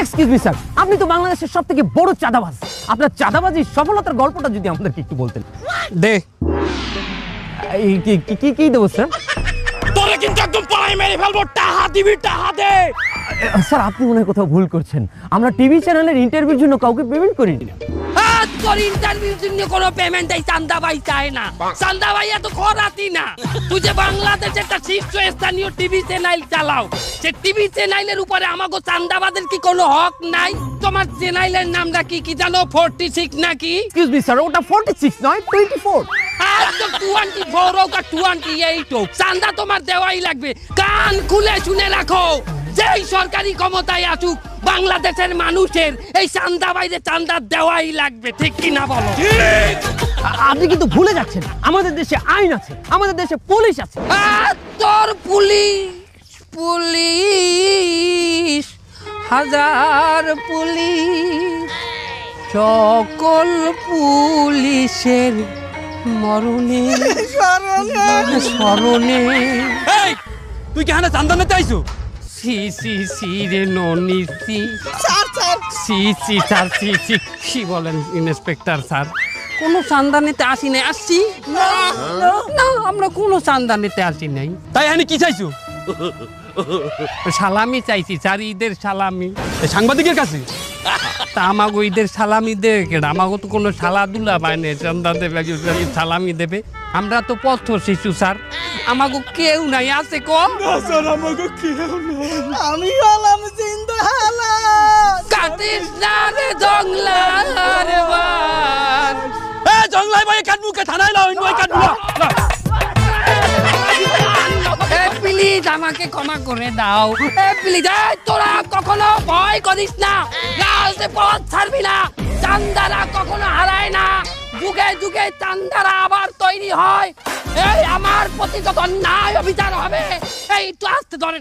Excuse me sir, আপনি তো বাংলাদেশের সবথেকে বড় চাঁদাবাজ। আপনার চাঁদাবাজির সফলতার গল্পটা যদি আমাদেরকে একটু বলতেন। দে এই কি দেবো স্যার? তোরে কিন্তু একদম পড়াই মেরে ফেলবো। টাহা দিবি, টাহা দে। স্যার আপনি মনে হয় কোথাও ভুল করছেন। আমরা টিভি চ্যানেলের ইন্টারভিউর জন্য কাউকে পেমেন্ট করিনি। তোর ইন্টারভিউর জন্য কোনো পেমেন্ট এই চান্দা ভাই চায় না। চান্দা ভাই এত খরাতি না। তুই যে বাংলাদেশে একটা শীর্ষস্থানীয় টিভি চ্যানেল চালাও, সে টিভি চ্যানেলের উপরে আমাকে চান্দাবাদের কি কোনো হক নাই? তোমার চ্যানেলের নামটা কি জানো? 46 নাকি? এক্সকিউজ মি স্যার, ওটা 46 নয় 24। আর তো 24 হোক আর 28 হোক, চান্দা তোমার দেওয়াই লাগবে। কান খুলে শুনে রাখো, যেই সরকারি ক্ষমতায় আসুক বাংলাদেশের মানুষের এই চান্দা বাইরে চান্দা দেওয়াই লাগবে। ঠিক কি না বলো? আপনি কিন্তু ভুলে যাচ্ছেন, আমাদের দেশে আইন আছে, আমাদের দেশে পুলিশ আছে। তোর পুলিশ হাজার পুলিশ, সকল পুলিশের মরণে স্মরণে। তুই কি হানা চান্দা নিতে আইছো? সি রে ননি সি কি বলেন ইন্সপেক্টর স্যার? কোনো চান্দা নিতে আসি নাই। আসছি না, আমরা কোনো চান্দা নিতে আসি নাই। তাই আমি কি চাইছো? সালামি চাইছি স্যার, ঈদের সালামি। সাংবাদিকের কাছে তা আমাগো ঈদের সালামি দেবে কেডা? আমাগো তো কোনো সালাদুলা পায় না, চান্দা দেবে সালামি দেবে। আমরা তো পথ শিশু স্যার, আমাগো কেউ নাই। আছে কম স্যার, আমাগো কেউ নাই। আমি হলাম জিন্দা হালাত। কাটিস না রে জংলার বান। এ জংলাই ভাই কাটমুকে থানায় লাও, ইনওয়াই কাটমু। এ প্লিজ আমাকে ক্ষমা করে দাও। এ প্লিজ, তোরা কখনো ভয় করিস না, রাজে পথ ছাড়বি না। চান্দারা কখনো হারায় না, যুগে যুগে চান্দারা আবার তৈরি হয়। এই আমার প্রতি যত ন্যায় অবিচার হবে, এই তো আসতে ধরে